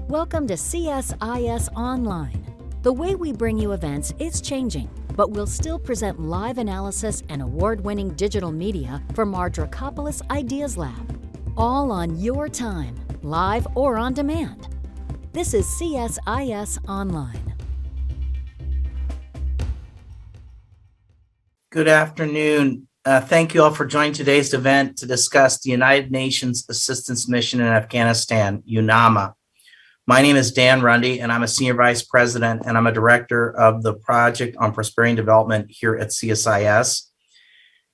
Welcome to CSIS Online. The way we bring you events is changing, but we'll still present live analysis and award-winning digital media from our Dracopolis Ideas Lab. All on your time, live or on demand. This is CSIS Online. Good afternoon. Thank you all for joining today's event to discuss the United Nations Assistance Mission in Afghanistan, UNAMA. My name is Dan Rundy, and I'm a Senior Vice President, and I'm a Director of the Project on Prosperity and Development here at CSIS.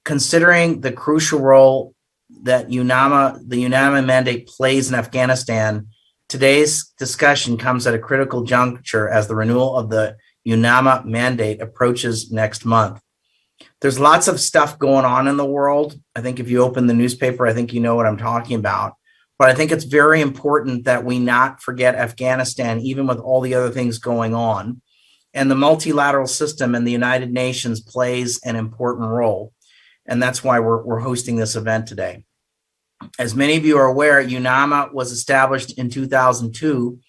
Considering the crucial role that the UNAMA mandate plays in Afghanistan, today's discussion comes at a critical juncture as the renewal of the UNAMA mandate approaches next month. There's lots of stuff going on in the world. I think if you open the newspaper, I think you know what I'm talking about. But I think it's very important that we not forget Afghanistan, even with all the other things going on. And the multilateral system in the United Nations plays an important role. And that's why we're hosting this event today. As many of you are aware, UNAMA was established in 2002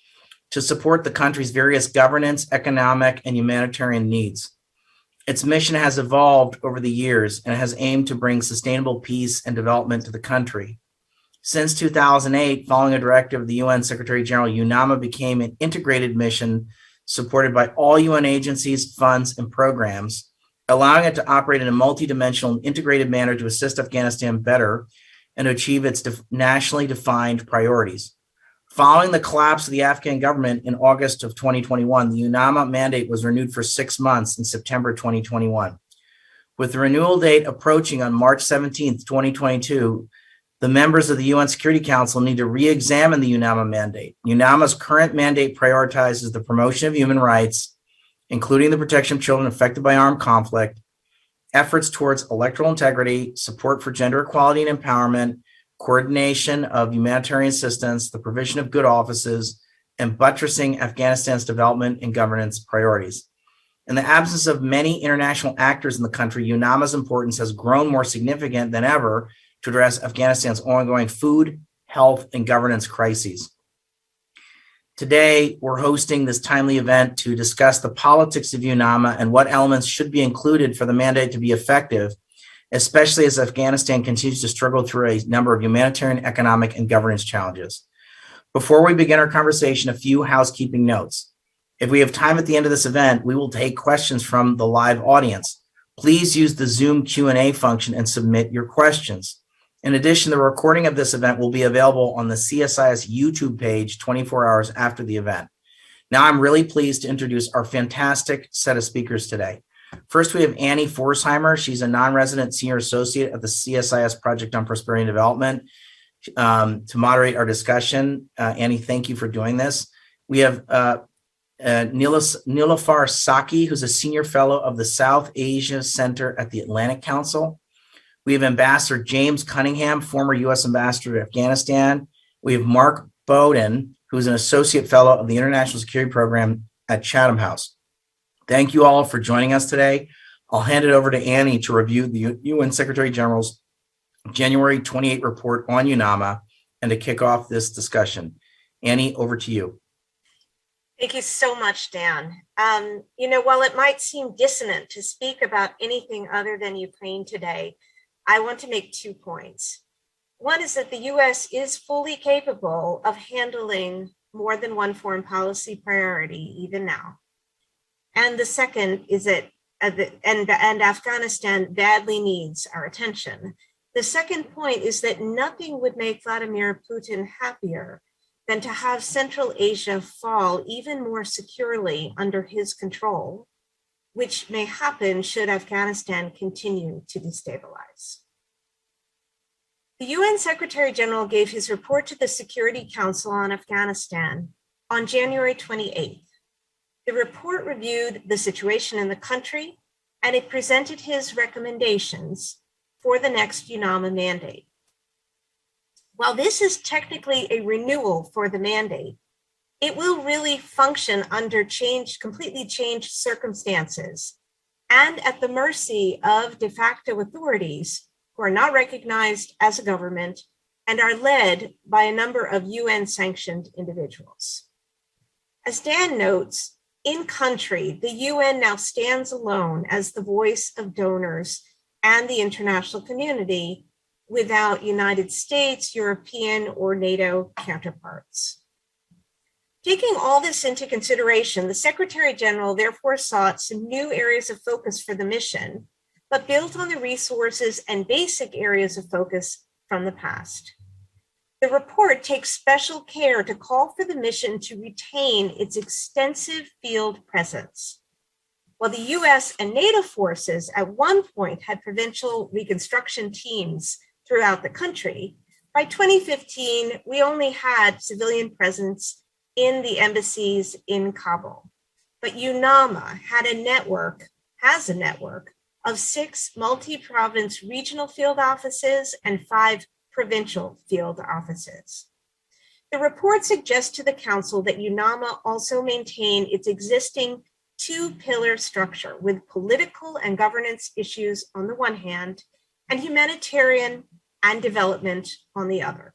to support the country's various governance, economic, and humanitarian needs. Its mission has evolved over the years and has aimed to bring sustainable peace and development to the country. Since 2008, following a directive of the UN Secretary General, UNAMA became an integrated mission supported by all UN agencies, funds, and programs, allowing it to operate in a multidimensional and integrated manner to assist Afghanistan better and to achieve its nationally defined priorities. Following the collapse of the Afghan government in August of 2021, the UNAMA mandate was renewed for 6 months in September 2021. With the renewal date approaching on March 17, 2022, the members of the UN Security Council need to re-examine the UNAMA mandate. UNAMA's current mandate prioritizes the promotion of human rights, including the protection of children affected by armed conflict, efforts towards electoral integrity, support for gender equality and empowerment, coordination of humanitarian assistance, the provision of good offices, and buttressing Afghanistan's development and governance priorities. In the absence of many international actors in the country, UNAMA's importance has grown more significant than ever to address Afghanistan's ongoing food, health, and governance crises. Today, we're hosting this timely event to discuss the politics of UNAMA and what elements should be included for the mandate to be effective, especially as Afghanistan continues to struggle through a number of humanitarian, economic, and governance challenges. Before we begin our conversation, a few housekeeping notes. If we have time at the end of this event, we will take questions from the live audience. Please use the Zoom Q&A function and submit your questions. In addition, the recording of this event will be available on the CSIS YouTube page 24 hours after the event. Now, I'm really pleased to introduce our fantastic set of speakers today. First, we have Annie Forsheimer. She's a non-resident senior associate at the CSIS Project on Prosperity and Development to moderate our discussion. Annie, thank you for doing this. We have Nilofar Saki, who's a senior fellow of the South Asia Center at the Atlantic Council. We have Ambassador James Cunningham, former U.S. Ambassador to Afghanistan. We have Mark Bowden, who's an associate fellow of the International Security Program at Chatham House. Thank you all for joining us today. I'll hand it over to Annie to review the UN Secretary General's January 28 report on UNAMA and to kick off this discussion. Annie, over to you. Thank you so much, Dan. While it might seem dissonant to speak about anything other than Ukraine today, I want to make 2 points. One is that the U.S. is fully capable of handling more than one foreign policy priority, even now. And the second is that, Afghanistan badly needs our attention. The second point is that nothing would make Vladimir Putin happier than to have Central Asia fall even more securely under his control, which may happen should Afghanistan continue to destabilize. The UN Secretary General gave his report to the Security Council on Afghanistan on January 28th. The report reviewed the situation in the country, and it presented his recommendations for the next UNAMA mandate. While this is technically a renewal for the mandate, it will really function under completely changed circumstances and at the mercy of de facto authorities who are not recognized as a government and are led by a number of UN-sanctioned individuals. As Dan notes, in country, the UN now stands alone as the voice of donors and the international community without United States, European, or NATO counterparts. Taking all this into consideration, the Secretary General therefore sought some new areas of focus for the mission, but built on the resources and basic areas of focus from the past. The report takes special care to call for the mission to retain its extensive field presence. While the US and NATO forces at one point had provincial reconstruction teams throughout the country, by 2015, we only had civilian presence in the embassies in Kabul. But UNAMA has a network of 6 multi-province regional field offices and 5 provincial field offices. The report suggests to the Council that UNAMA also maintain its existing 2-pillar structure with political and governance issues on the one hand, and humanitarian and development on the other.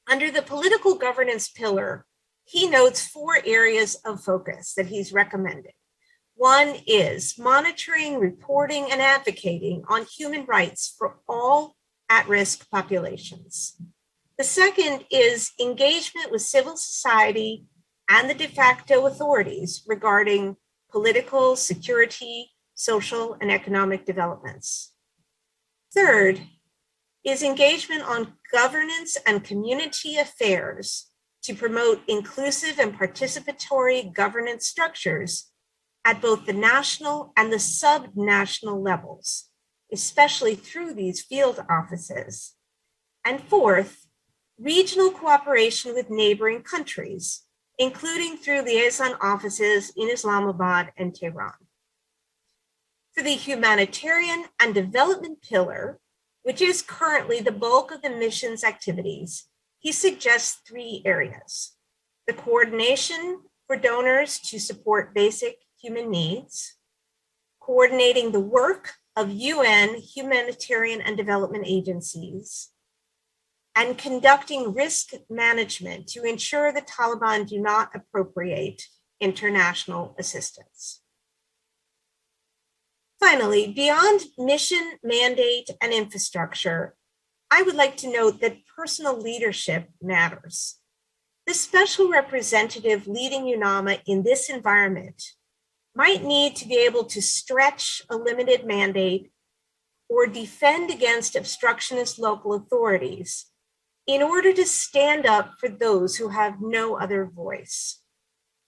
Under the political governance pillar, he notes 4 areas of focus that he's recommended. One is monitoring, reporting, and advocating on human rights for all at-risk populations. The second is engagement with civil society and the de facto authorities regarding political, security, social, and economic developments. Third is engagement on governance and community affairs to promote inclusive and participatory governance structures at both the national and the sub-national levels, especially through these field offices. And fourth, regional cooperation with neighboring countries, including through liaison offices in Islamabad and Tehran. For the humanitarian and development pillar, which is currently the bulk of the mission's activities, he suggests 3 areas: the coordination for donors to support basic human needs, coordinating the work of UN humanitarian and development agencies, and conducting risk management to ensure the Taliban do not appropriate international assistance. Finally, beyond mission, mandate, and infrastructure, I would like to note that personal leadership matters. The special representative leading UNAMA in this environment might need to be able to stretch a limited mandate or defend against obstructionist local authorities in order to stand up for those who have no other voice.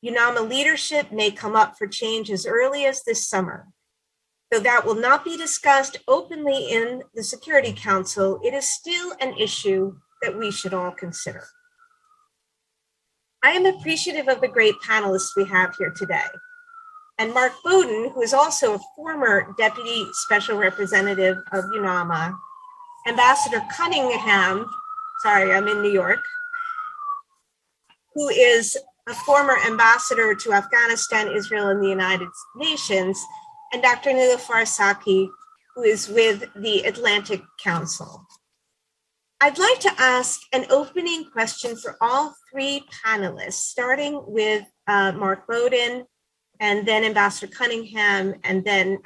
UNAMA leadership may come up for change as early as this summer. Though that will not be discussed openly in the Security Council, it is still an issue that we should all consider. I am appreciative of the great panelists we have here today. And Mark Bowden, who is also a former Deputy Special Representative of UNAMA, Ambassador Cunningham, sorry, I'm in New York, who is a former ambassador to Afghanistan, Israel, and the United Nations, and Dr. Nilüfer Saki, who is with the Atlantic Council. I'd like to ask an opening question for all 3 panelists, starting with Mark Bowden, and then Ambassador Cunningham, and then,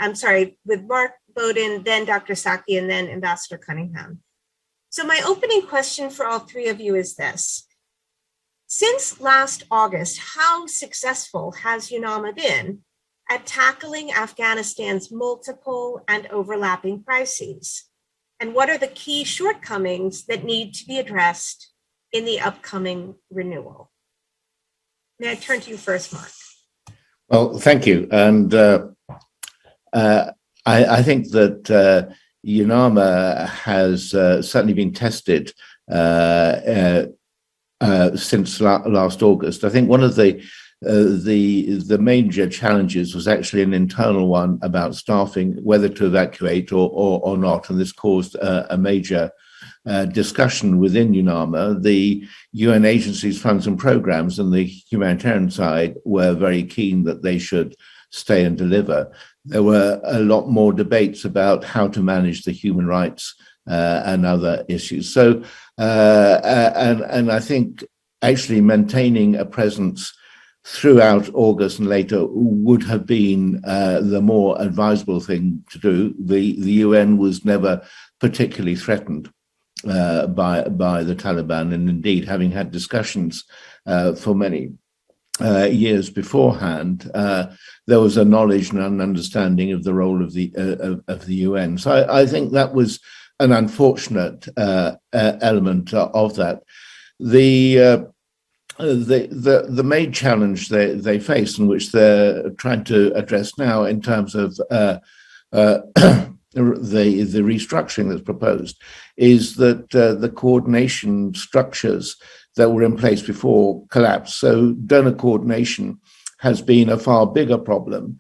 with Mark Bowden, then Dr. Saki, and then Ambassador Cunningham. So my opening question for all 3 of you is this. Since last August, how successful has UNAMA been at tackling Afghanistan's multiple and overlapping crises? And what are the key shortcomings that need to be addressed in the upcoming renewal? May I turn to you first, Mark? Well, thank you. And I think that UNAMA has certainly been tested since last August. I think one of the major challenges was actually an internal one about staffing, whether to evacuate or not, and this caused a major discussion within UNAMA. The UN agencies, funds and programs and the humanitarian side were very keen that they should stay and deliver. There were a lot more debates about how to manage the human rights and other issues. So, and I think actually maintaining a presence throughout August and later would have been the more advisable thing to do. The UN was never particularly threatened by the Taliban, and indeed, having had discussions for many years beforehand, there was a knowledge and an understanding of the role of the UN. So I think that was an unfortunate element of that. The main challenge they face, and which they're trying to address now in terms of the restructuring that's proposed, is that the coordination structures that were in place before collapsed. So donor coordination has been a far bigger problem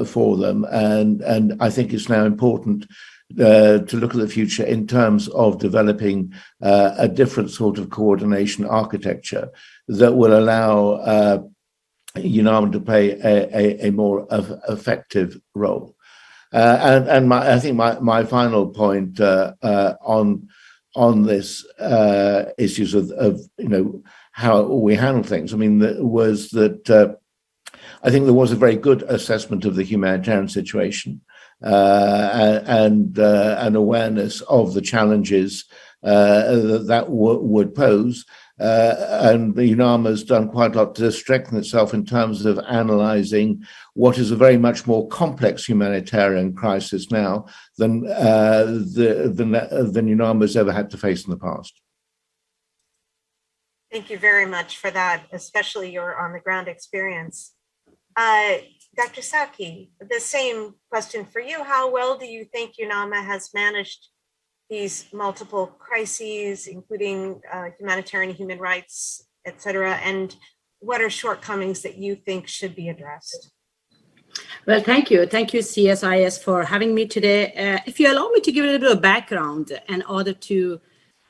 for them, and I think it's now important to look at the future in terms of developing a different sort of coordination architecture that will allow UNAMA to play a more effective role. I think my final point on this issues of how we handle things. I mean, was that I think there was a very good assessment of the humanitarian situation. And an awareness of the challenges that would pose. And the UNAMA has done quite a lot to strengthen itself in terms of analysing what is a very much more complex humanitarian crisis now than UNAMA has ever had to face in the past. Thank you very much for that, especially your on-the-ground experience. Dr. Saki, the same question for you. How well do you think UNAMA has managed these multiple crises, including humanitarian, human rights, et cetera, and what are shortcomings that you think should be addressed? Well, thank you. Thank you, CSIS, for having me today. If you allow me to give a little bit of background in order to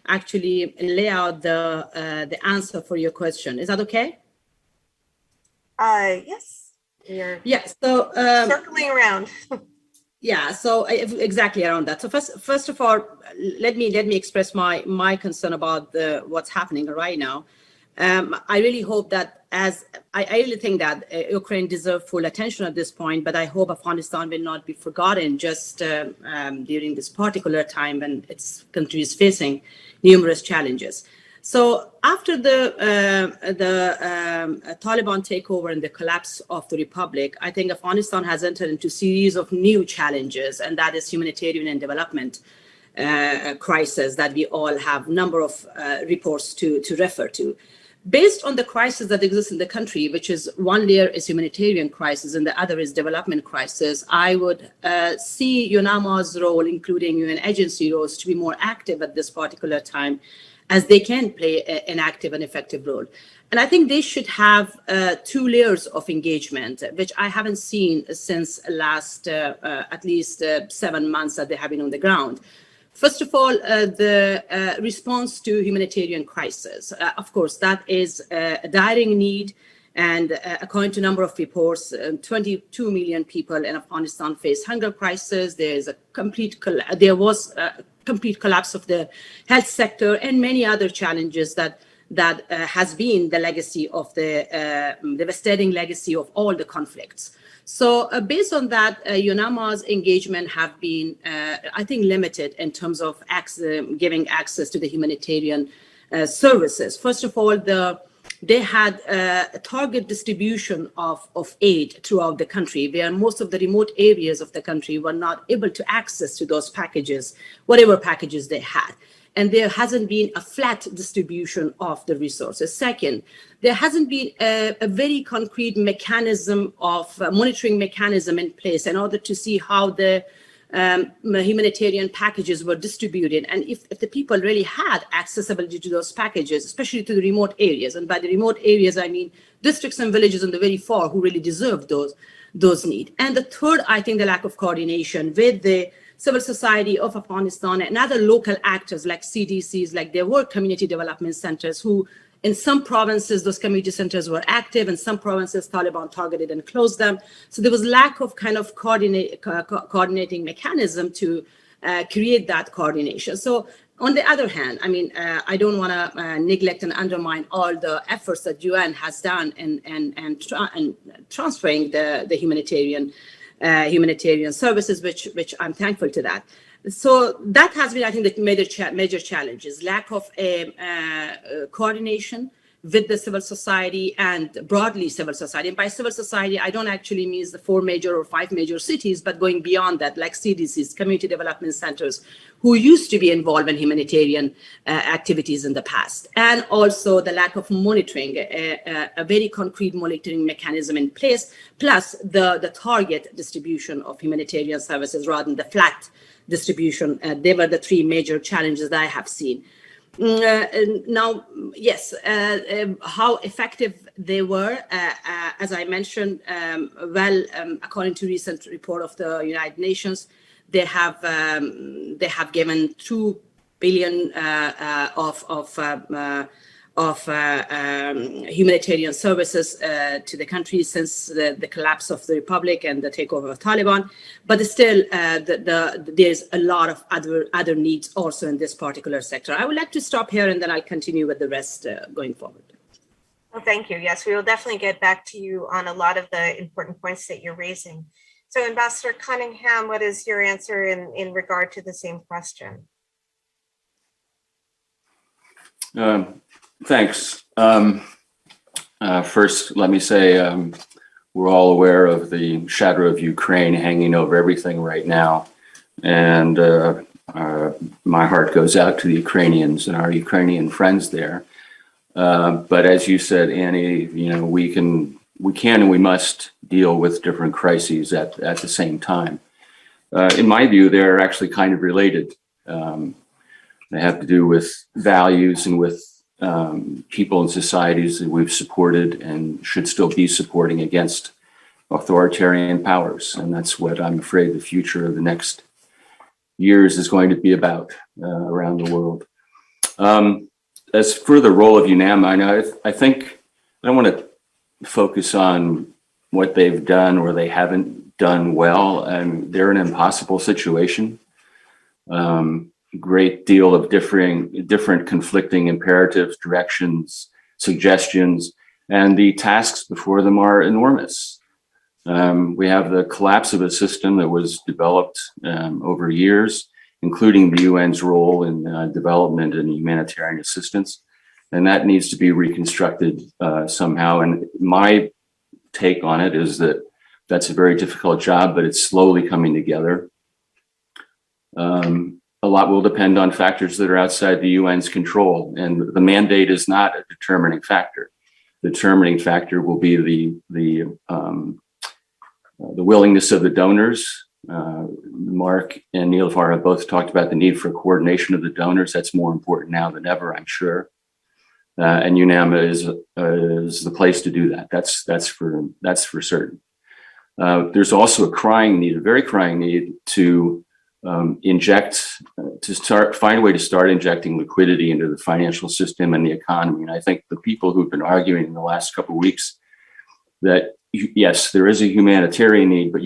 actually lay out the answer for your question. Is that okay? Yes. So circling around. Yeah, so exactly around that. So first of all, let me express my concern about what's happening right now. I really hope that I really think that Ukraine deserves full attention at this point, but I hope Afghanistan will not be forgotten just during this particular time when its country is facing numerous challenges. So after the Taliban takeover and the collapse of the republic, I think Afghanistan has entered into a series of new challenges, and that is humanitarian and development crisis that we all have a number of reports to refer to. Based on the crisis that exists in the country, which is one layer is humanitarian crisis and the other is development crisis, I would see UNAMA's role, including UN agency roles, to be more active at this particular time, as they can play an active and effective role. And I think they should have two layers of engagement, which I haven't seen since last at least 7 months that they have been on the ground. First of all, the response to humanitarian crisis. Of course, that is a dire need. And according to a number of reports, 22 million people in Afghanistan face hunger crisis. There was a complete collapse of the health sector and many other challenges that has been the legacy of the devastating legacy of all the conflicts. So based on that, UNAMA's engagement have been, I think, limited in terms of giving access to the humanitarian services. First of all, they had a target distribution of aid throughout the country, where most of the remote areas of the country were not able to access to those packages, whatever packages they had. And there hasn't been a flat distribution of the resources. Second, there hasn't been a very concrete mechanism of monitoring mechanism in place in order to see how the humanitarian packages were distributed, and if the people really had accessibility to those packages, especially to the remote areas. And by the remote areas, I mean districts and villages on the very far who really deserve those needs. And the third, I think, the lack of coordination with the civil society of Afghanistan and other local actors like CDCs, like there were community development centers who, in some provinces, those community centers were active. In some provinces, Taliban targeted and closed them. So there was lack of kind of coordinating mechanism to create that coordination. So On the other hand, I mean, I don't want to neglect and undermine all the efforts that UN has done and transferring the humanitarian services, which I'm thankful to that. So that has been, I think, the major challenges: lack of coordination with the civil society and broadly civil society. And by civil society, I don't actually mean the 4 major or 5 major cities, but going beyond that, like CDCs, community development centers, who used to be involved in humanitarian activities in the past. And also the lack of monitoring, a very concrete monitoring mechanism in place, plus the target distribution of humanitarian services rather than the flat distribution. They were the 3 major challenges that I have seen. Now, yes, how effective they were, as I mentioned, according to recent report of the United Nations, they have given 2 billion of humanitarian services to the country since the collapse of the republic and the takeover of Taliban. But still, there's a lot of other needs also in this particular sector. I would like to stop here and then I'll continue with the rest going forward. Well, thank you. Yes, we will definitely get back to you on a lot of the important points that you're raising. So, Ambassador Cunningham, what is your answer in regard to the same question? Thanks. First, let me say we're all aware of the shadow of Ukraine hanging over everything right now. And my heart goes out to the Ukrainians and our Ukrainian friends there. But as you said, Annie, you know, we can and we must deal with different crises at the same time. In my view, they're actually kind of related. They have to do with values and with people and societies that we've supported and should still be supporting against authoritarian powers. And that's what I'm afraid the future of the next years is going to be about around the world. As for the role of UNAMA, I think I don't want to focus on what they've done or they haven't done well. They're in an impossible situation. Great deal of different conflicting imperatives, directions, suggestions, and the tasks before them are enormous. We have the collapse of a system that was developed over years, including the UN's role in development and humanitarian assistance, and that needs to be reconstructed somehow. And my take on it is that that's a very difficult job, but it's slowly coming together. A lot will depend on factors that are outside the UN's control, and the mandate is not a determining factor. The determining factor will be the willingness of the donors. Mark and Nilüfer have both talked about the need for coordination of the donors. That's more important now than ever, I'm sure. And UNAMA is the place to do that. That's for certain. There's also a very crying need to find a way to start injecting liquidity into the financial system and the economy. And I think the people who've been arguing in the last couple of weeks that yes, there is a humanitarian need, but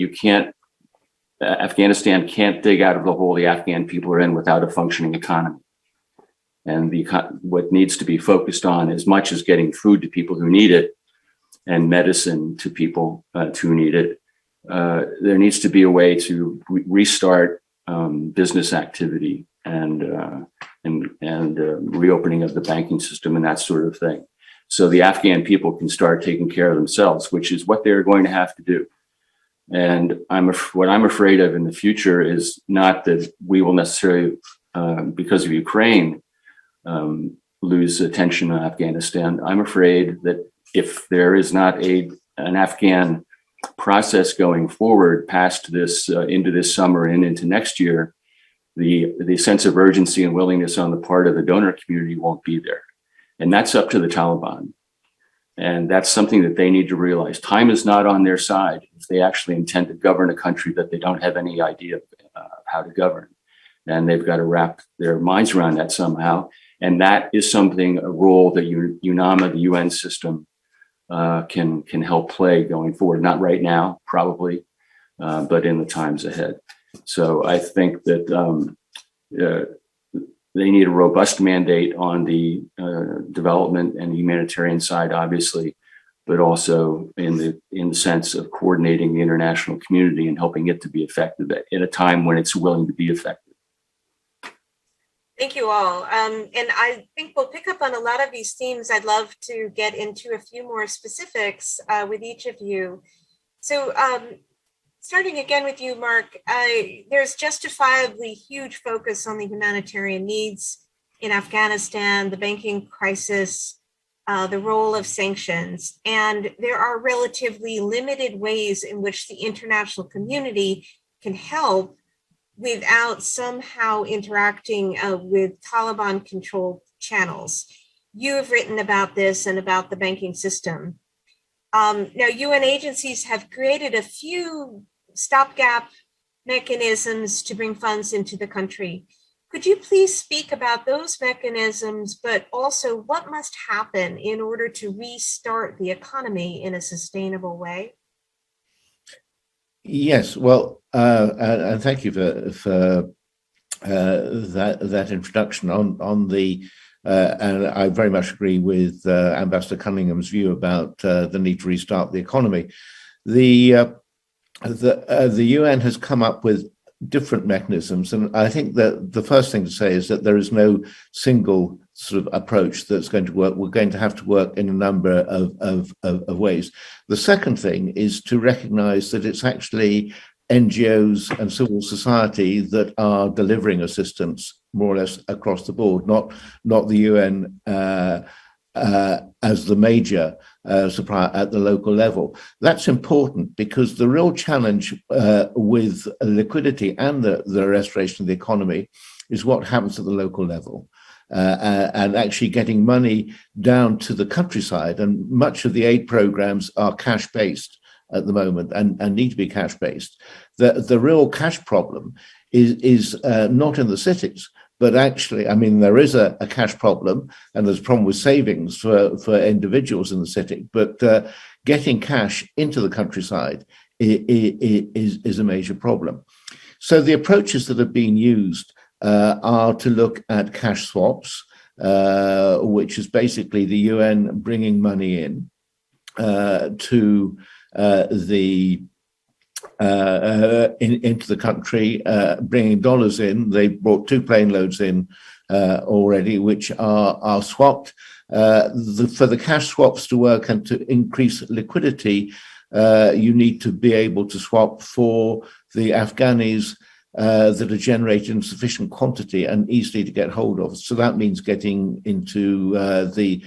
Afghanistan can't dig out of the hole the Afghan people are in without a functioning economy. And what needs to be focused on as much as getting food to people who need it and medicine to people who need it, there needs to be a way to restart business activity and reopening of the banking system and that sort of thing. So the Afghan people can start taking care of themselves, which is what they're going to have to do. And what I'm afraid of in the future is not that we will necessarily, because of Ukraine, lose attention on Afghanistan. I'm afraid that if there is not an Afghan process going forward past this, into this summer and into next year, the sense of urgency and willingness on the part of the donor community won't be there. And that's up to the Taliban. And that's something that they need to realize. Time is not on their side if they actually intend to govern a country that they don't have any idea of how to govern. And they've got to wrap their minds around that somehow. And that is a role that UNAMA, the UN system, can help play going forward. Not right now, probably, but in the times ahead. So I think that they need a robust mandate on the development and humanitarian side, obviously, but also in the sense of coordinating the international community and helping it to be effective at a time when it's willing to be effective. Thank you all. And I think we'll pick up on a lot of these themes. I'd love to get into a few more specifics with each of you. So starting again with you, Mark, there's justifiably huge focus on the humanitarian needs in Afghanistan, the banking crisis, the role of sanctions, and there are relatively limited ways in which the international community can help without somehow interacting with Taliban-controlled channels. You have written about this and about the banking system. Now, UN agencies have created a few stopgap mechanisms to bring funds into the country. Could you please speak about those mechanisms, but also what must happen in order to restart the economy in a sustainable way? Yes, well, and thank you for that introduction on the. And I very much agree with Ambassador Cunningham's view about the need to restart the economy. The UN has come up with different mechanisms, and I think that the first thing to say is that there is no single sort of approach that's going to work. We're going to have to work in a number of ways. The second thing is to recognize that it's actually NGOs and civil society that are delivering assistance more or less across the board, not the UN as the major supplier at the local level. That's important because the real challenge with liquidity and the restoration of the economy is what happens at the local level. And actually getting money down to the countryside. And much of the aid programs are cash-based at the moment and need to be cash-based. The real cash problem is not in the cities, but actually, I mean, there is a cash problem and there's a problem with savings for individuals in the city, but getting cash into the countryside is a major problem. So the approaches that have been used are to look at cash swaps, which is basically the UN bringing money in to into the country, bringing dollars in. They brought 2 plane loads in already, which are swapped. For the cash swaps to work and to increase liquidity, you need to be able to swap for the Afghanis that are generated in sufficient quantity and easily to get hold of. So that means getting into the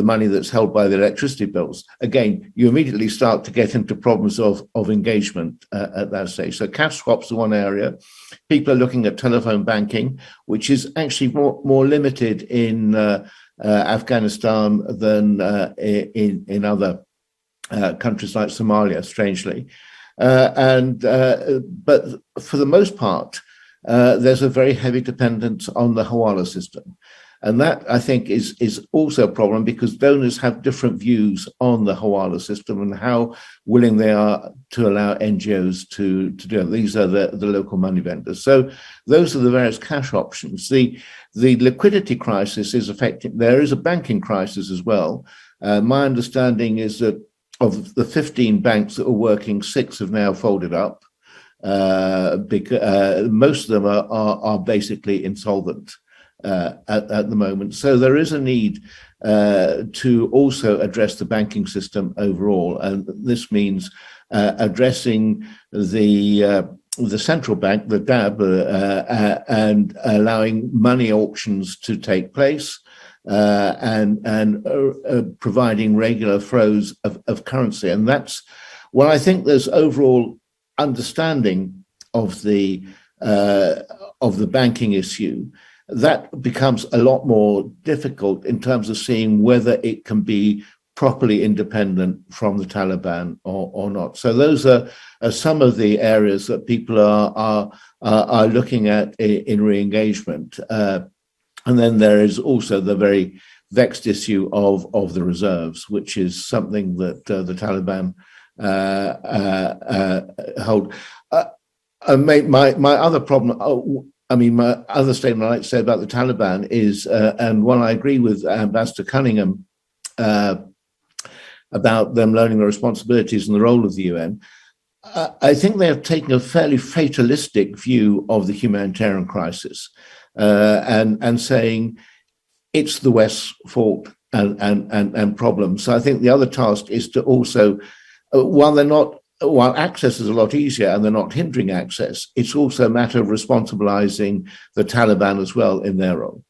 money that's held by the electricity bills. Again, you immediately start to get into problems of engagement at that stage. So cash swaps are one area. People are looking at telephone banking, which is actually more limited in Afghanistan than in other countries like Somalia, strangely. But for the most part, there's a very heavy dependence on the Hawala system. And that, I think, is also a problem because donors have different views on the Hawala system and how willing they are to allow NGOs to do it. These are the local money vendors. So those are the various cash options. The liquidity crisis is affecting. There is a banking crisis as well. My understanding is that of the 15 banks that were working, 6 have now folded up. Most of them are basically insolvent at the moment. So there is a need to also address the banking system overall. And this means addressing the central bank, the DAB, and allowing money auctions to take place. And providing regular flows of currency. And that's, well, I think there's overall understanding of the banking issue. That becomes a lot more difficult in terms of seeing whether it can be properly independent from the Taliban or not. So those are some of the areas that people are looking at in re-engagement. And then there is also the very vexed issue of the reserves, which is something that the Taliban hold. My other problem, I mean, my other statement I'd like to say about the Taliban is, and one I agree with Ambassador Cunningham about them learning the responsibilities and the role of the UN. I think they have taken a fairly fatalistic view of the humanitarian crisis and saying it's the West's fault and problem. So I think the other task is to also, while access is a lot easier and they're not hindering access, it's also a matter of responsibilizing the Taliban as well in their role.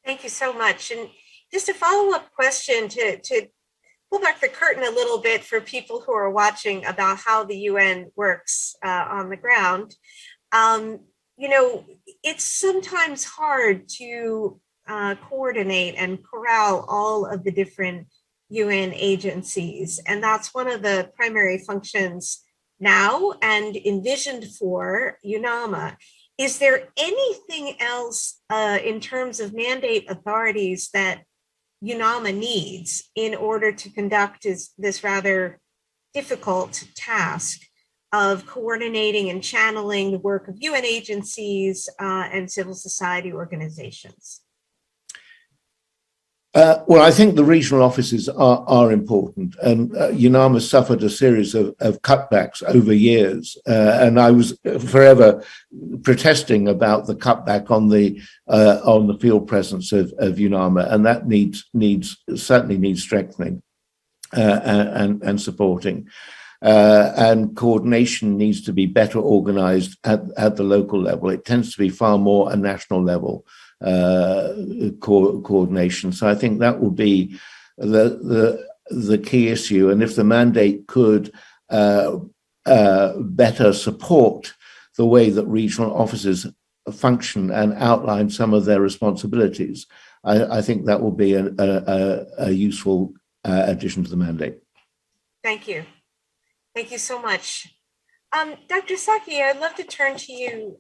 Thank you so much. And just a follow-up question to pull back the curtain a little bit for people who are watching about how the UN works on the ground. It's sometimes hard to coordinate and corral all of the different UN agencies. And that's one of the primary functions now and envisioned for UNAMA. Is there anything else in terms of mandate authorities that UNAMA needs in order to conduct this rather difficult task of coordinating and channeling the work of UN agencies and civil society organizations? Well, I think the regional offices are important, and UNAMA suffered a series of cutbacks over years, and I was forever protesting about the cutback on the field presence of UNAMA, and that certainly needs strengthening and supporting, and coordination needs to be better organized at the local level. It tends to be far more a national level coordination. So I think that will be the key issue. And if the mandate could better support the way that regional offices function and outline some of their responsibilities, I think that will be a useful addition to the mandate. Thank you. Thank you so much. Dr. Saki, I'd love to turn to you.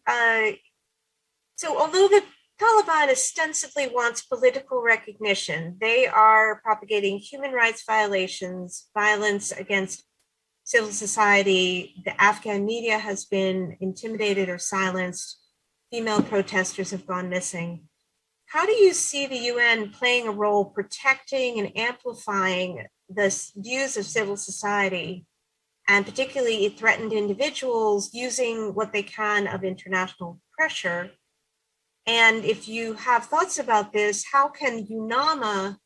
So although the Taliban ostensibly wants political recognition, they are propagating human rights violations, violence against civil society. The Afghan media has been intimidated or silenced. Female protesters have gone missing. How do you see the UN playing a role protecting and amplifying the views of civil society, and particularly threatened individuals, using what they can of international pressure? And if you have thoughts about this, how can UNAMA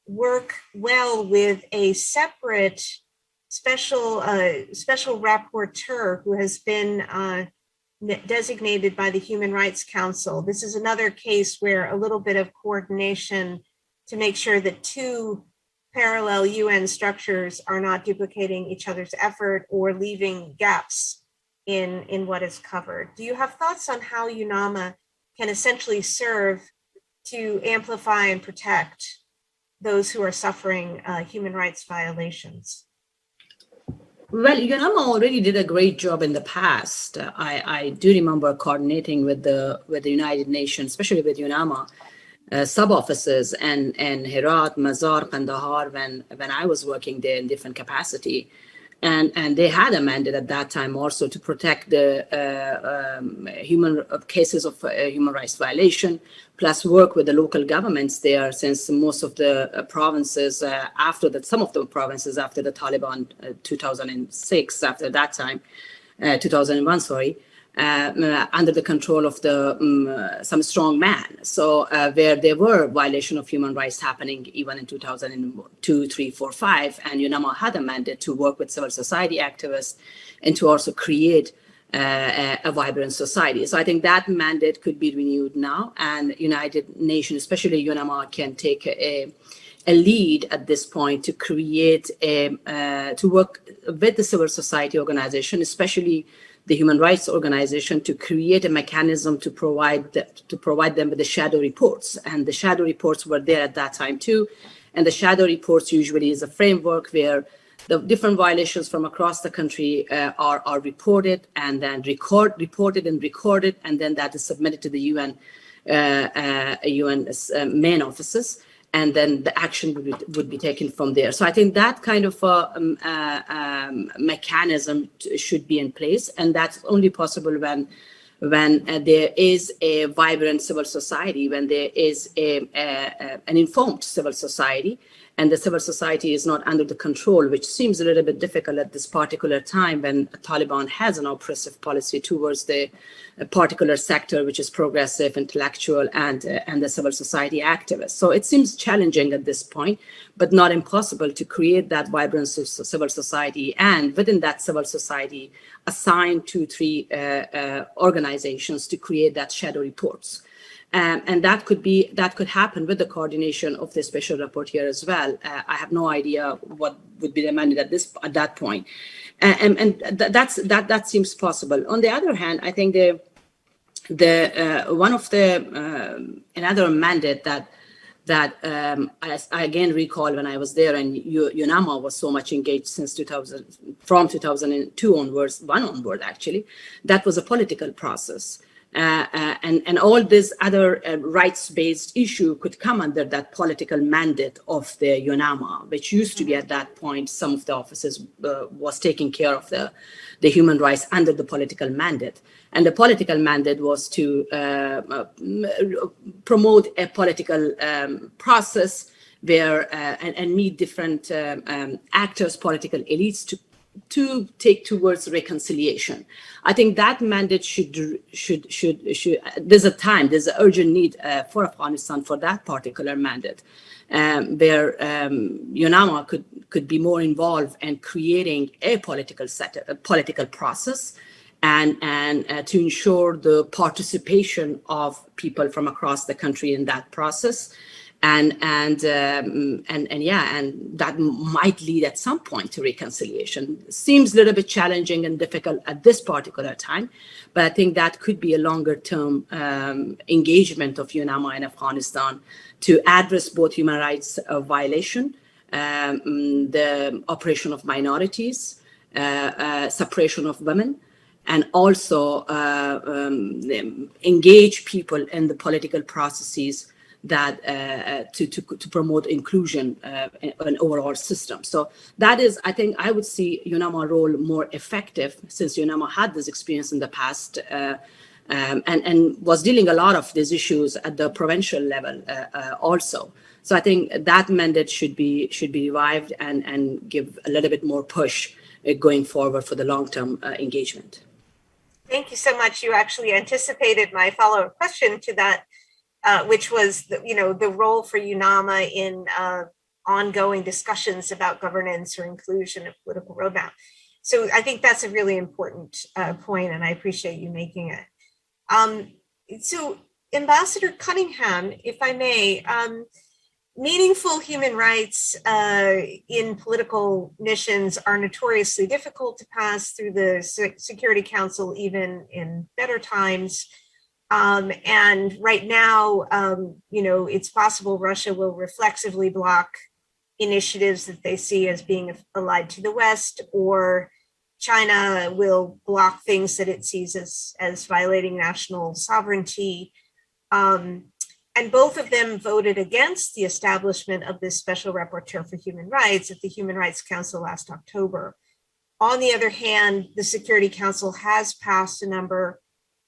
work well with a separate special rapporteur who has been designated by the Human Rights Council? This is another case where a little bit of coordination to make sure that two parallel UN structures are not duplicating each other's effort or leaving gaps in what is covered. Do you have thoughts on how UNAMA can essentially serve to amplify and protect those who are suffering human rights violations? Well, UNAMA already did a great job in the past. I do remember coordinating with the United Nations, especially with UNAMA sub-offices and Herat, Mazar, Kandahar when I was working there in different capacity. And they had a mandate at that time also to protect the cases of human rights violation, plus work with the local governments there, since most of the provinces some of the provinces after the Taliban 2006, after that time, 2001, sorry, under the control of some strong man. So where there were violation of human rights happening even in 2002, 3, 4, 5, and UNAMA had a mandate to work with civil society activists and to also create a vibrant society. So I think that mandate could be renewed now, and United Nations, especially UNAMA, can take a lead at this point to create to work with the civil society organization, especially the human rights organization, to create a mechanism to provide them with the shadow reports. And the shadow reports were there at that time too. And the shadow reports usually is a framework where the different violations from across the country are reported and then reported, and then that is submitted to the UN main offices, and then the action would be taken from there. So I think that kind of mechanism should be in place, and that's only possible when when there is a vibrant civil society, when there is an informed civil society, and the civil society is not under the control, which seems a little bit difficult at this particular time when Taliban has an oppressive policy towards the particular sector, which is progressive, intellectual, and the civil society activists. So it seems challenging at this point, but not impossible to create that vibrant civil society, and within that civil society, assign 2-3 organizations to create that shadow reports. And that could happen with the coordination of the special rapporteur as well. I have no idea what would be demanded at that point, and that seems possible. On the other hand, I think one of the another mandate that I again recall when I was there, and UNAMA was so much engaged since 2002 onward actually, that was a political process. And all this other rights-based issue could come under that political mandate of the UNAMA, which used to be at that point, some of the offices was taking care of the human rights under the political mandate. And the political mandate was to promote a political process where and meet different actors, political elites to take towards reconciliation. I think that mandate should there's an urgent need for Afghanistan for that particular mandate, where UNAMA could be more involved in creating a political process and to ensure the participation of people from across the country in that process. And that might lead at some point to reconciliation. Seems a little bit challenging and difficult at this particular time, but I think that could be a longer term engagement of UNAMA in Afghanistan to address both human rights violation, the oppression of minorities, suppression of women, and also engage people in the political processes that to promote inclusion in an overall system. So that is, I think, I would see UNAMA role more effective, since UNAMA had this experience in the past and was dealing a lot of these issues at the provincial level also. So I think that mandate should be revived and give a little bit more push going forward for the long-term engagement. Thank you so much. You actually anticipated my follow-up question to that, which was, the role for UNAMA in ongoing discussions about governance or inclusion of political roadmap. So I think that's a really important point, and I appreciate you making it. So Ambassador Cunningham, if I may, meaningful human rights in political missions are notoriously difficult to pass through the Security Council, even in better times. And right now, it's possible Russia will reflexively block initiatives that they see as being allied to the West, or China will block things that it sees as violating national sovereignty. And both of them voted against the establishment of this special rapporteur for human rights at the Human Rights Council last October. On the other hand, the Security Council has passed a number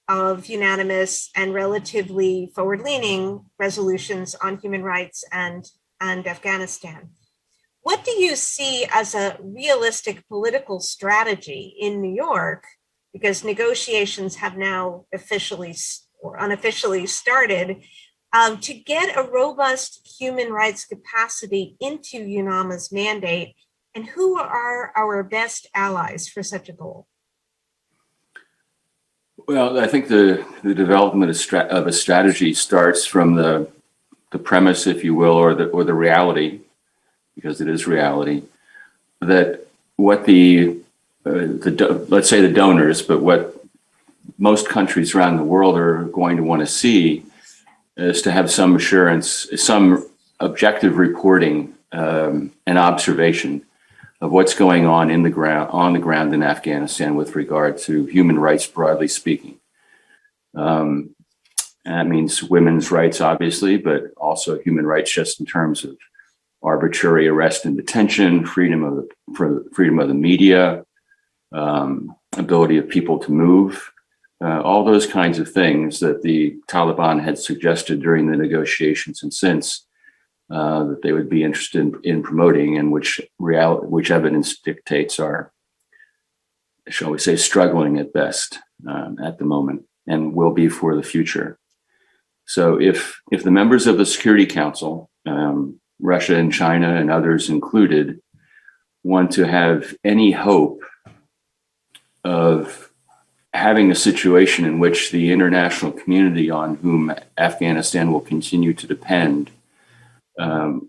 of unanimous and relatively forward-leaning resolutions on human rights and Afghanistan. What do you see as a realistic political strategy in New York? Because negotiations have now officially or unofficially started to get a robust human rights capacity into UNAMA's mandate, and who are our best allies for such a goal? Well, I think the development of a strategy starts from the premise, if you will, or the reality, because it is reality, that what let's say the donors, but what most countries around the world are going to want to see is to have some assurance, some objective reporting and observation of what's going on on the ground in Afghanistan with regard to human rights, broadly speaking. And that means women's rights, obviously, but also human rights just in terms of arbitrary arrest and detention, freedom of the media, ability of people to move, all those kinds of things that the Taliban had suggested during the negotiations and since that they would be interested in promoting, and which evidence dictates are, shall we say, struggling at best at the moment, and will be for the future. So if the members of the Security Council, Russia and China and others included, want to have any hope of having a situation in which the international community on whom Afghanistan will continue to depend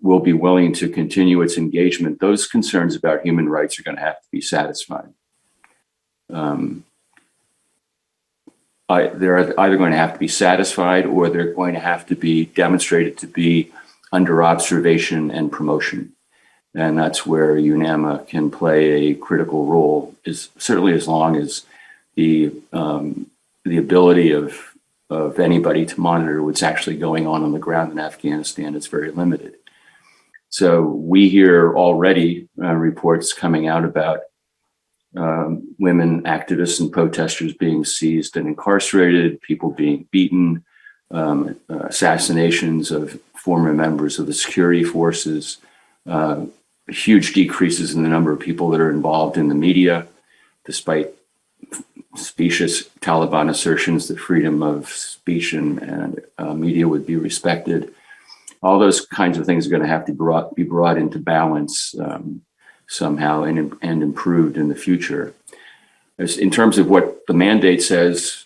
will be willing to continue its engagement, those concerns about human rights are going to have to be satisfied. They're either going to have to be satisfied, or they're going to have to be demonstrated to be under observation and promotion. And that's where UNAMA can play a critical role, is certainly as long as the ability of anybody to monitor what's actually going on the ground in Afghanistan is very limited. So we hear already reports coming out about women activists and protesters being seized and incarcerated, people being beaten, assassinations of former members of the security forces, huge decreases in the number of people that are involved in the media, despite specious Taliban assertions that freedom of speech and media would be respected. All those kinds of things are going to have to be brought into balance somehow and improved in the future. In terms of what the mandate says,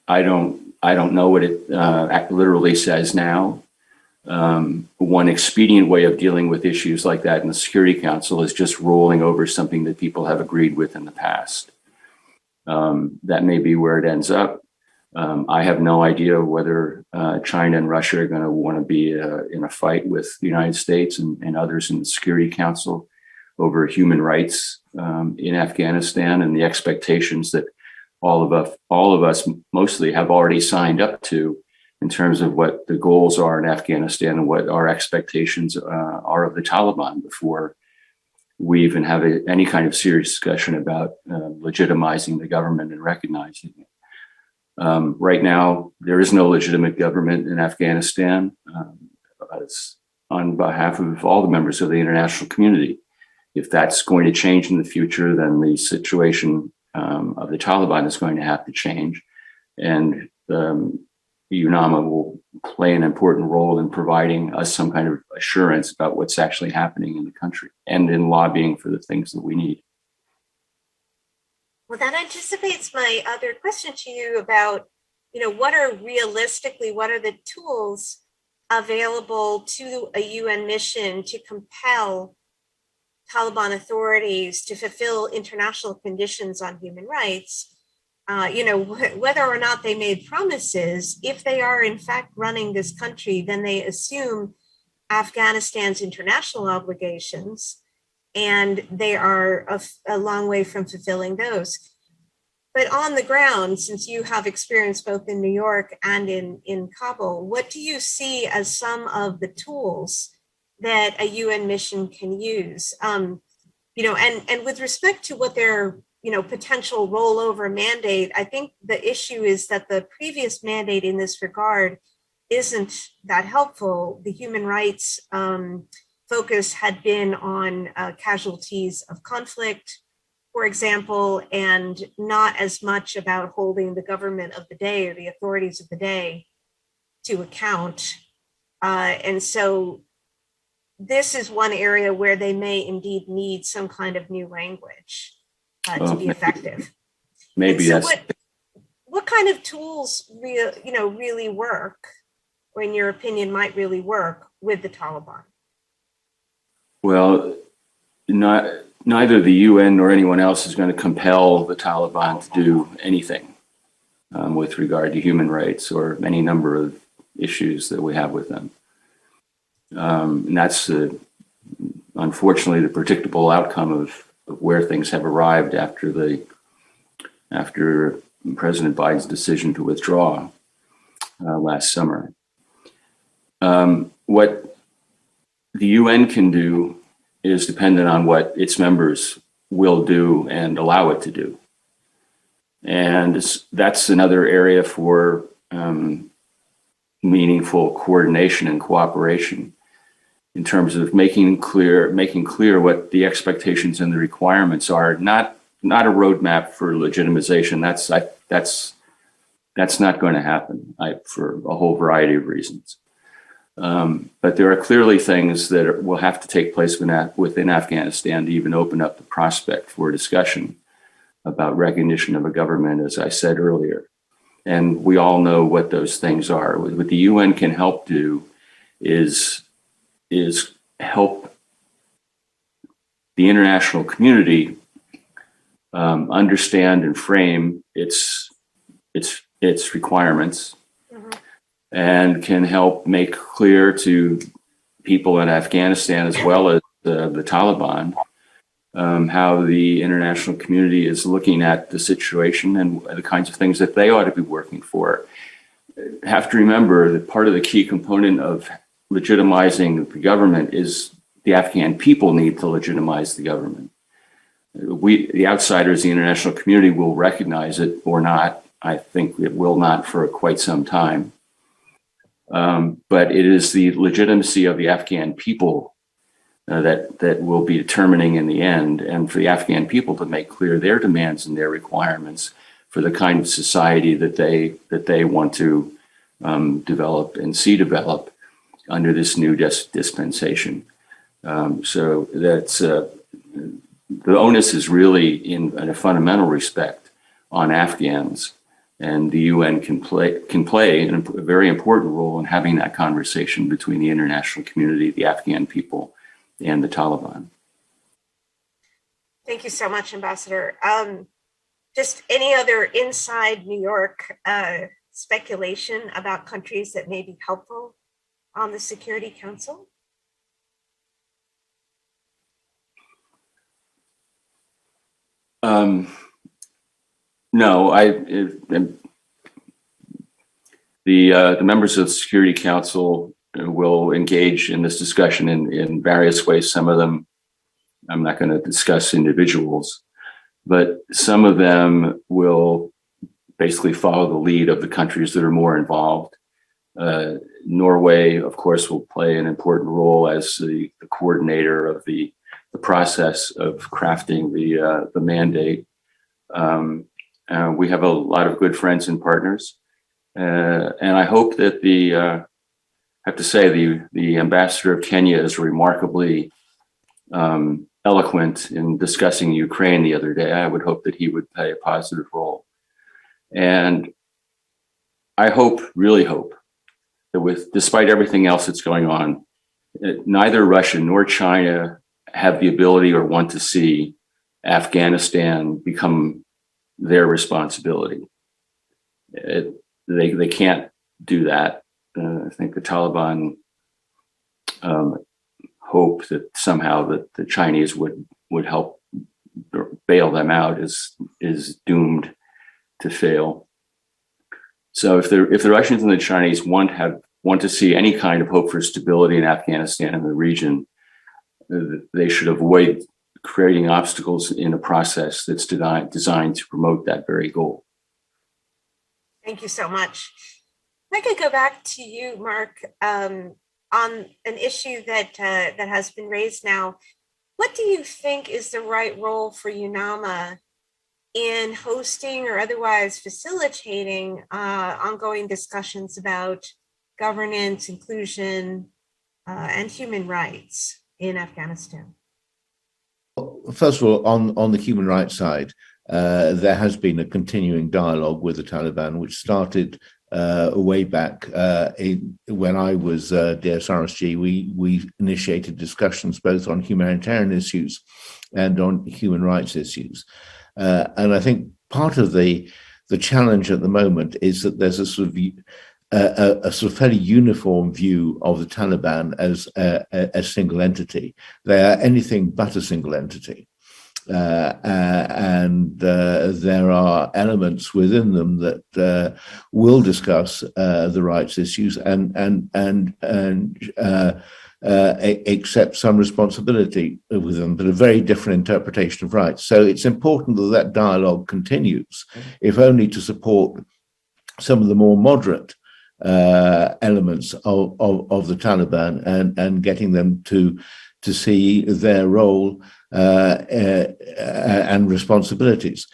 I don't know what it literally says now. One expedient way of dealing with issues like that in the Security Council is just rolling over something that people have agreed with in the past. That may be where it ends up. I have no idea whether China and Russia are going to want to be in a fight with the United States and others in the Security Council over human rights in Afghanistan, and the expectations that all of us mostly have already signed up to in terms of what the goals are in Afghanistan and what our expectations are of the Taliban before we even have any kind of serious discussion about legitimizing the government and recognizing it. Right now, there is no legitimate government in Afghanistan. It's on behalf of all the members of the international community. If that's going to change in the future, then the situation of the Taliban is going to have to change. And UNAMA will play an important role in providing us some kind of assurance about what's actually happening in the country and in lobbying for the things that we need. Well, that anticipates my other question to you about, what are the tools available to a UN mission to compel Taliban authorities to fulfill international conditions on human rights? Whether or not they made promises, if they are in fact running this country, then they assume Afghanistan's international obligations, and they are a long way from fulfilling those. But on the ground, since you have experience both in New York and in Kabul, what do you see as some of the tools that a UN mission can use? And with respect to what their potential rollover mandate, I think the issue is that the previous mandate in this regard isn't that helpful. The human rights focus had been on casualties of conflict, for example, and not as much about holding the government of the day or the authorities of the day to account. And so this is one area where they may indeed need some kind of new language to be effective. Maybe so that's what kind of tools really work, or in your opinion might really work with the Taliban? Well, neither the UN nor anyone else is going to compel the Taliban to do anything with regard to human rights or any number of issues that we have with them. And that's unfortunately the predictable outcome of where things have arrived after President Biden's decision to withdraw last summer. What the UN can do is dependent on what its members will do and allow it to do. And that's another area for meaningful coordination and cooperation in terms of making clear what the expectations and the requirements are, not a roadmap for legitimization. That's not going to happen for a whole variety of reasons. But there are clearly things that will have to take place within Afghanistan to even open up the prospect for discussion about recognition of a government, as I said earlier. And we all know what those things are. What the UN can help do is help the international community understand and frame its requirements, and can help make clear to people in Afghanistan as well as the Taliban how the international community is looking at the situation and the kinds of things that they ought to be working for. Have to remember that part of the key component of legitimizing the government is the Afghan people need to legitimize the government. The outsiders, the international community, will recognize it or not. I think it will not for quite some time. But it is the legitimacy of the Afghan people that will be determining in the end, and for the Afghan people to make clear their demands and their requirements for the kind of society that they want to develop and see develop under this new dispensation. So that's the onus is really in a fundamental respect on Afghans, and the UN can play a very important role in having that conversation between the international community, the Afghan people, and the Taliban. Thank you so much, Ambassador. Just any other inside New York speculation about countries that may be helpful on the Security Council? No, the members of the Security Council will engage in this discussion in various ways. Some of them, I'm not going to discuss individuals, but some of them will basically follow the lead of the countries that are more involved. Norway, of course, will play an important role as the coordinator of the process of crafting the mandate. We have a lot of good friends and partners, and I hope that I have to say the ambassador of Kenya is remarkably eloquent in discussing Ukraine the other day. I would hope that he would play a positive role, and I really hope that despite everything else that's going on, neither Russia nor China have the ability or want to see Afghanistan become their responsibility. They can't do that. I think the Taliban hope that somehow that the Chinese would help bail them out is doomed to fail. So if the Russians and the Chinese want to see any kind of hope for stability in Afghanistan and the region, they should avoid creating obstacles in a process that's designed to promote that very goal. Thank you so much. I could go back to you, Mark, on an issue that has been raised now. What do you think is the right role for UNAMA in hosting or otherwise facilitating ongoing discussions about governance, inclusion, and human rights in Afghanistan? First of all, on the human rights side, there has been a continuing dialogue with the Taliban, which started way back when I was DSRSG. We initiated discussions both on humanitarian issues and on human rights issues. And I think part of the challenge at the moment is that there's a sort of fairly uniform view of the Taliban as a single entity. They are anything but a single entity. And there are elements within them that will discuss the rights issues and accept some responsibility with them, but a very different interpretation of rights. So it's important that that dialogue continues, if only to support some of the more moderate elements of the Taliban and getting them to see their role and responsibilities.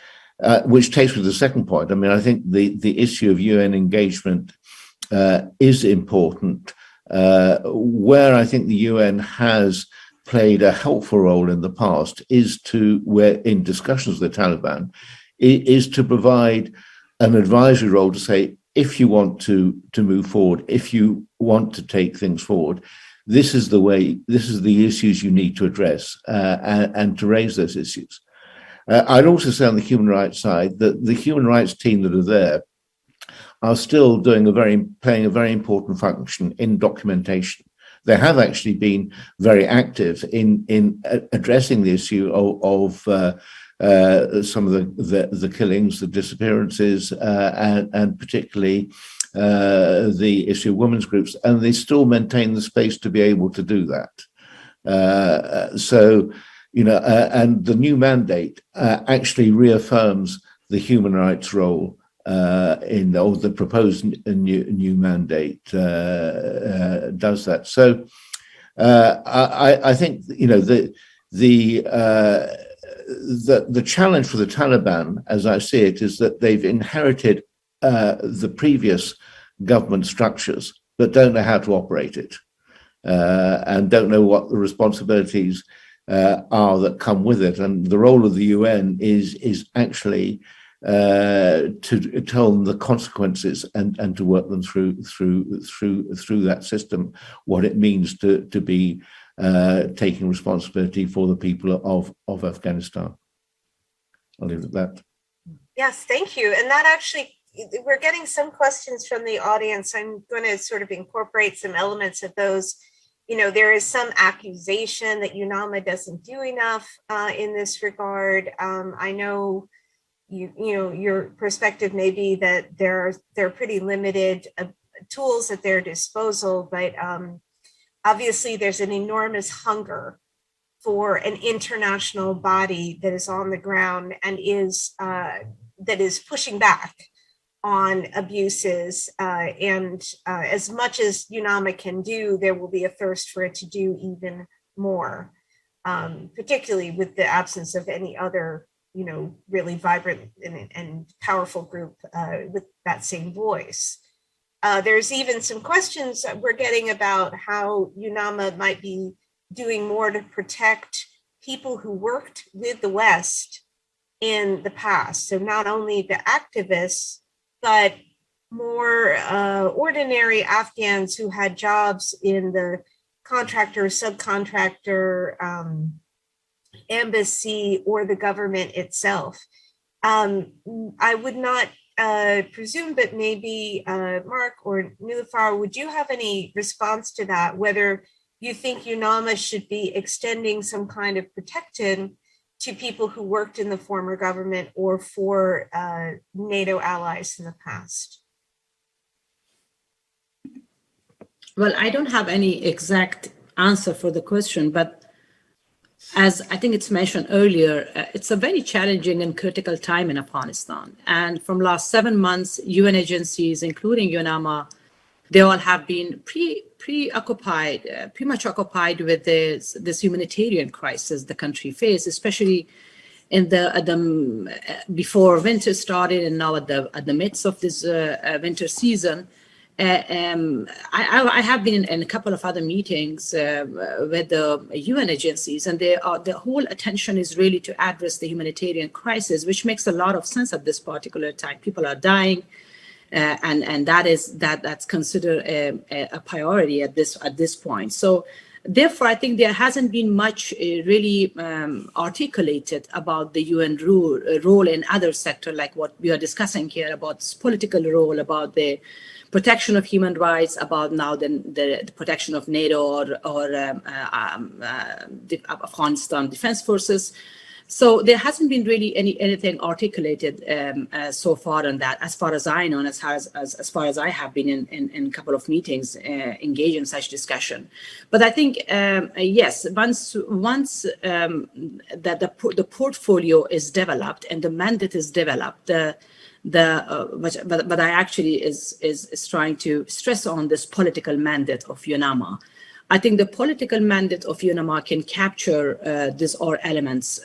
Which takes me to the second point. I mean, I think the issue of UN engagement is important. Where I think the UN has played a helpful role in the past is where in discussions with the Taliban, is to provide an advisory role to say, if you want to move forward, if you want to take things forward, this is the issues you need to address and to raise those issues. I'd also say on the human rights side that the human rights team that are there are still playing a very important function in documentation. They have actually been very active in addressing the issue of some of the killings, the disappearances, and particularly the issue of women's groups, and they still maintain the space to be able to do that. So, and the new mandate actually reaffirms the human rights role the proposed new mandate does that. So I think the challenge for the Taliban, as I see it, is that they've inherited the previous government structures, but don't know how to operate it, and don't know what the responsibilities are that come with it. And the role of the UN is actually to tell them the consequences and to work them through that system, what it means to be taking responsibility for the people of Afghanistan. I'll leave it at that. Yes, thank you. And that actually, we're getting some questions from the audience. I'm going to sort of incorporate some elements of those. There is some accusation that UNAMA doesn't do enough in this regard. I know your perspective may be that they're pretty limited tools at their disposal, but obviously there's an enormous hunger for an international body that is on the ground and that is pushing back on abuses. And as much as UNAMA can do, there will be a thirst for it to do even more, particularly with the absence of any other really vibrant and powerful group with that same voice. There's even some questions that we're getting about how UNAMA might be doing more to protect people who worked with the West in the past. So not only the activists, but more ordinary Afghans who had jobs in the contractor, subcontractor, embassy, or the government itself. I would not presume, but maybe Mark or Nilufar, would you have any response to that, whether you think UNAMA should be extending some kind of protection to people who worked in the former government or for NATO allies in the past? Well, I don't have any exact answer for the question, but as I think it's mentioned earlier, it's a very challenging and critical time in Afghanistan. And from last 7 months, UN agencies, including UNAMA, they all have been pretty much occupied with this humanitarian crisis the country faced, especially before winter started and now at the midst of this winter season. I have been in a couple of other meetings with the UN agencies, and the whole attention is really to address the humanitarian crisis, which makes a lot of sense at this particular time. People are dying, and that's considered a priority at this point. So therefore, I think there hasn't been much really articulated about the UN role in other sectors, like what we are discussing here about this political role, about the protection of human rights, about now the protection of NATO or the Afghanistan Defense Forces. So there hasn't been really anything articulated so far on that, as far as I know, and as far as I have been in a couple of meetings engaged in such discussion. But I think yes, once that the portfolio is developed and the mandate is developed, but I actually is trying to stress on this political mandate of UNAMA. I think the political mandate of UNAMA can capture these all elements,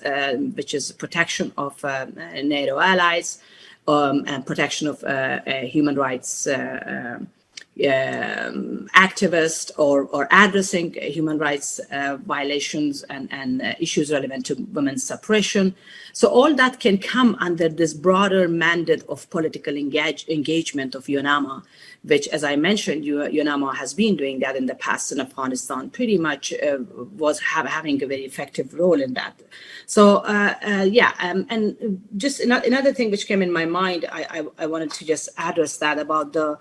which is protection of NATO allies and protection of human rights activists or addressing human rights violations and issues relevant to women's suppression. So all that can come under this broader mandate of political engagement of UNAMA, which, as I mentioned, UNAMA has been doing that in the past in Afghanistan, pretty much was having a very effective role in that. So and just another thing which came in my mind, I wanted to just address that about the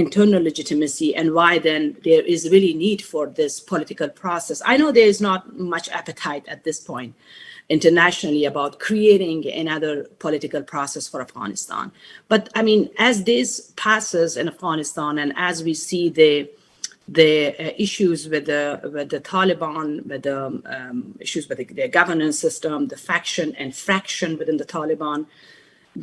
internal legitimacy and why then there is really need for this political process. I know there is not much appetite at this point internationally about creating another political process for Afghanistan. But I mean, as this passes in Afghanistan and as we see the issues with the Taliban, with the issues with the governance system, the faction and fraction within the Taliban,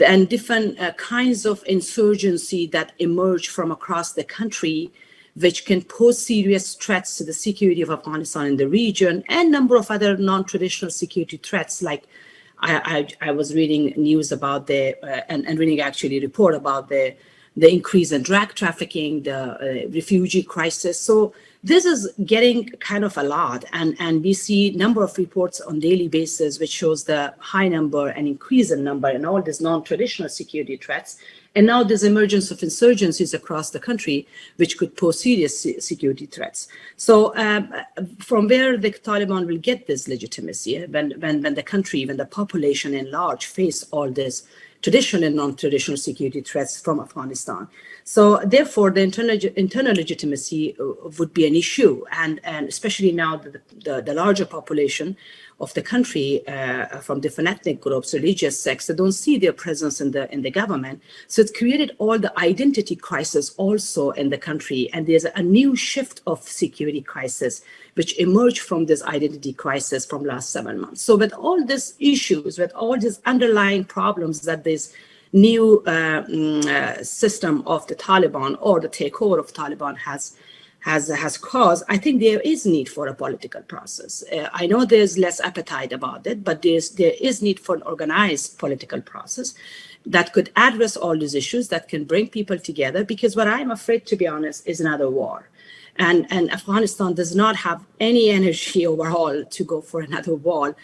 and different kinds of insurgency that emerge from across the country, which can pose serious threats to the security of Afghanistan in the region, and a number of other non-traditional security threats. Like I was reading news about and reading actually a report about the increase in drug trafficking, the refugee crisis. So this is getting kind of a lot, and we see a number of reports on daily basis which shows the high number and increase in number in all these non-traditional security threats. And now there's emergence of insurgencies across the country, which could pose serious security threats. So from where the Taliban will get this legitimacy when the country, when the population in large face all this traditional and non-traditional security threats from Afghanistan. So therefore, the internal legitimacy would be an issue, and especially now the larger population of the country from different ethnic groups, religious sects, they don't see their presence in the government. So it's created all the identity crisis also in the country, and there's a new shift of security crisis which emerged from this identity crisis from last 7 months. So with all these issues, with all these underlying problems that this new system of the Taliban or the takeover of Taliban has caused, I think there is need for a political process. I know there's less appetite about it, but there is need for an organized political process that could address all these issues, that can bring people together, because what I'm afraid, to be honest, is another war. And Afghanistan does not have any energy overall to go for another war,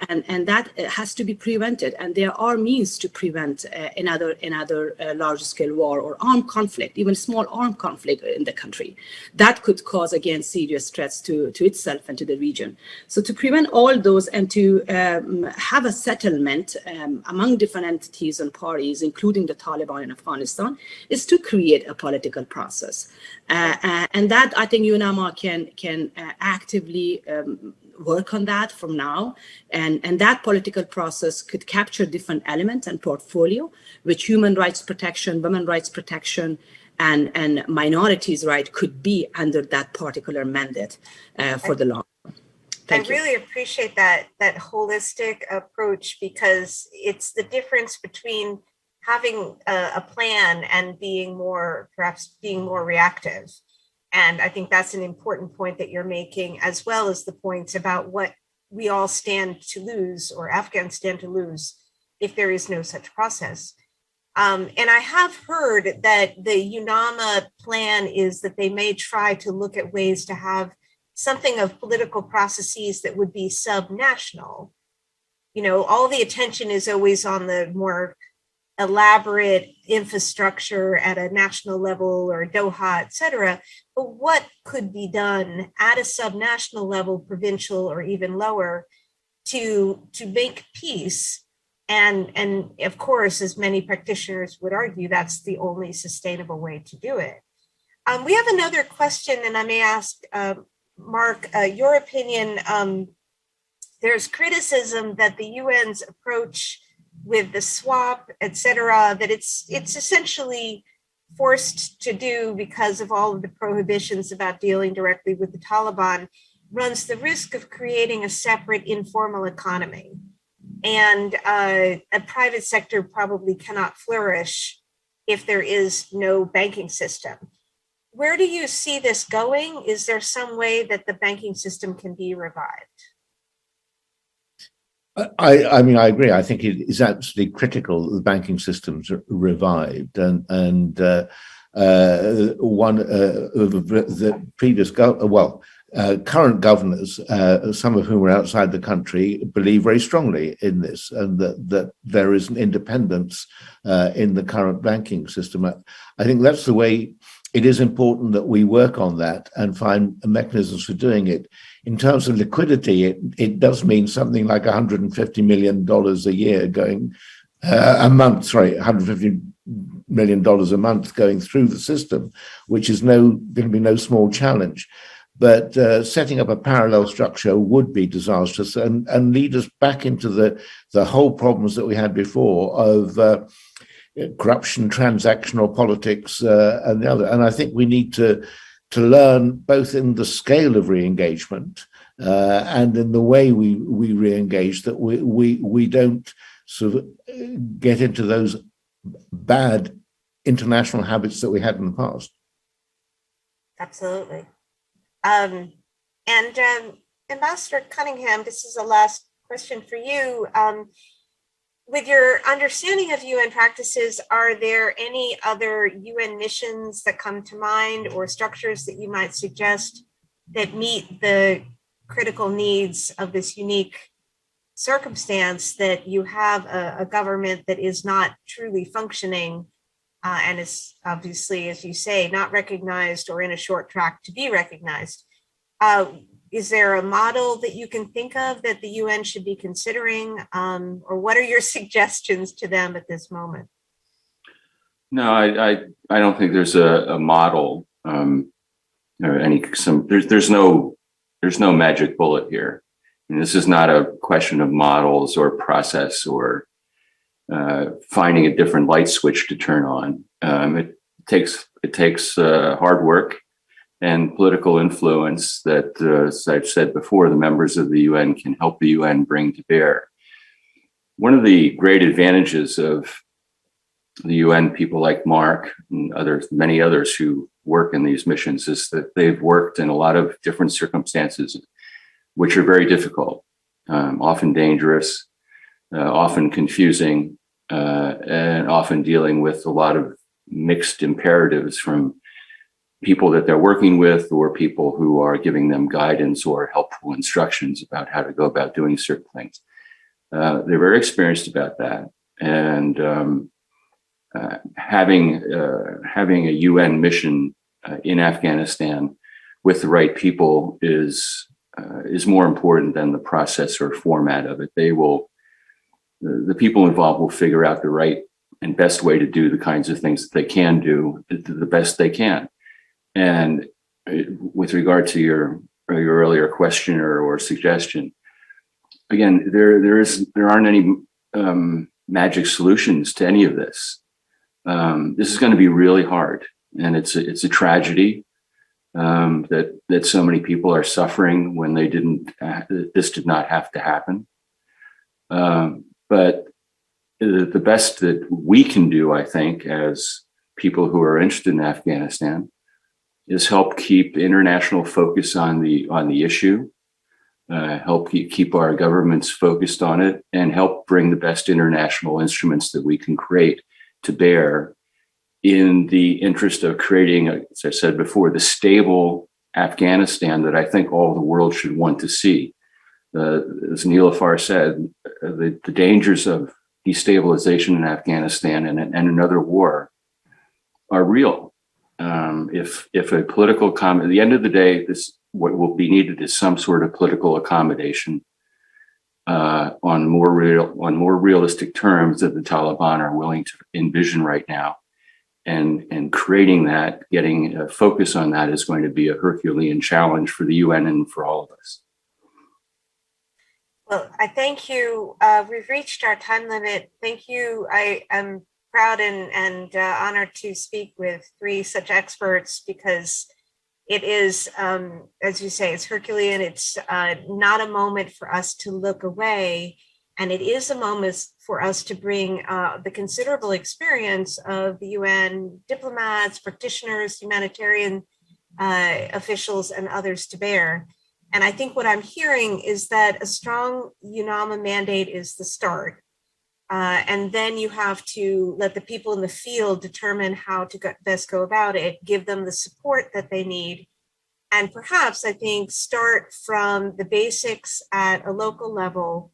and that has to be prevented. And there are means to prevent another large-scale war or armed conflict, even small armed conflict in the country. That could cause, again, serious threats to itself and to the region. So to prevent all those and to have a settlement among different entities and parties, including the Taliban in Afghanistan, is to create a political process. And that, I think, UNAMA can actively work on that from now. And that political process could capture different elements and portfolio, which human rights protection, women's rights protection, and minorities' right could be under that particular mandate for the long run. Thank you. I really appreciate that holistic approach, because it's the difference between having a plan and perhaps being more reactive. And I think that's an important point that you're making, as well as the points about what we all stand to lose, or Afghans stand to lose, if there is no such process. And I have heard that the UNAMA plan is that they may try to look at ways to have something of political processes that would be subnational. You know, all the attention is always on the more elaborate infrastructure at a national level or Doha, et cetera. But what could be done at a subnational level, provincial or even lower, to make peace? And of course, as many practitioners would argue, that's the only sustainable way to do it. We have another question, and I may ask Mark your opinion. there's criticism that the UN's approach with the swap, et cetera, that it's essentially forced to do because of all of the prohibitions about dealing directly with the Taliban, runs the risk of creating a separate informal economy. And a private sector probably cannot flourish if there is no banking system. Where do you see this going? Is there some way that the banking system can be revived? I mean, I agree. I think it is absolutely critical that the banking system's revived, and one of the previous current governors, some of whom are outside the country, believe very strongly in this, and that there is an independence in the current banking system. I think that's the way. It is important that we work on that and find mechanisms for doing it. In terms of liquidity, it does mean something like $150 million a year going $150 million a month going through the system, which is going to be no small challenge. But setting up a parallel structure would be disastrous and lead us back into the whole problems that we had before of corruption, transactional politics, and the other. And I think we need to learn both in the scale of re-engagement and in the way we re-engage, that we don't sort of get into those bad international habits that we had in the past. Absolutely. And Ambassador Cunningham, this is the last question for you. With your understanding of UN practices, are there any other UN missions that come to mind or structures that you might suggest that meet the critical needs of this unique circumstance that you have a government that is not truly functioning and is obviously, as you say, not recognized or in a short track to be recognized? Is there a model that you can think of that the UN should be considering, or what are your suggestions to them at this moment? No, I don't think there's a model or there's no magic bullet here. And this is not a question of models or process or finding a different light switch to turn on. It takes hard work and political influence that, as I've said before, the members of the UN can help the UN bring to bear. One of the great advantages of the UN, people like Mark and many others who work in these missions, is that they've worked in a lot of different circumstances, which are very difficult, often dangerous, often confusing, and often dealing with a lot of mixed imperatives from people that they're working with or people who are giving them guidance or helpful instructions about how to go about doing certain things. They're very experienced about that. And having a UN mission in Afghanistan with the right people is more important than the process or format of it. The people involved will figure out the right and best way to do the kinds of things that they can do the best they can. And with regard to your earlier question or suggestion, again, there aren't any magic solutions to any of this. This is going to be really hard, and it's a tragedy that so many people are suffering when this did not have to happen. But the best that we can do, I think, as people who are interested in Afghanistan, is help keep international focus on the issue, help keep our governments focused on it, and help bring the best international instruments that we can create to bear in the interest of creating, as I said before, the stable Afghanistan that I think all the world should want to see. As Nilüfer said, the dangers of destabilization in Afghanistan and another war are real. If a political at the end of the day, what will be needed is some sort of political accommodation on more realistic terms that the Taliban are willing to envision right now, and creating that, getting a focus on that, is going to be a Herculean challenge for the UN and for all of us. Well, I thank you. We've reached our time limit. Thank you. I am proud and honored to speak with three such experts because it is, as you say, it's Herculean. It's not a moment for us to look away. And it is a moment for us to bring the considerable experience of the UN diplomats, practitioners, humanitarian officials, and others to bear. And I think what I'm hearing is that a strong UNAMA mandate is the start. And then you have to let the people in the field determine how to best go about it, give them the support that they need. And perhaps, I think, start from the basics at a local level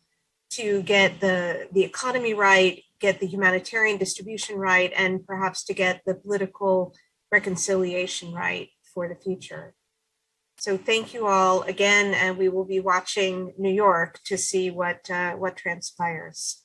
to get the economy right, get the humanitarian distribution right, and perhaps to get the political reconciliation right for the future. So thank you all again, and we will be watching New York to see what transpires.